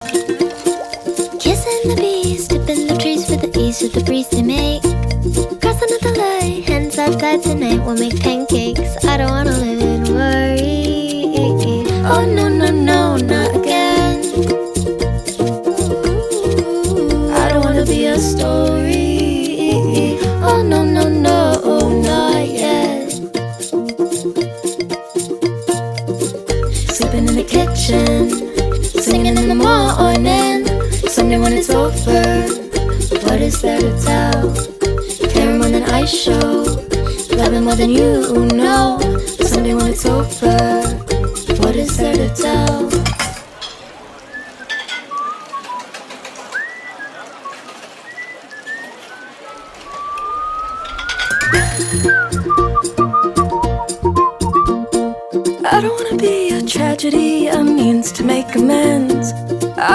Kissing the bees, tipping the trees for the ease of the breeze they make. Crossing at the light, hands outside tonight, we'll make pancakes. I don't wanna live in worry. Oh no, no, no, not again. I don't wanna be a story. Oh no, no, no, not yet. Sleeping in the kitchen, singing in the morning. Someday when it's over, what is there to tell? Caring more than I show, loving more than you know. Someday when it's over, what is there to tell? I don't wanna be a tragedy, a means to make amends.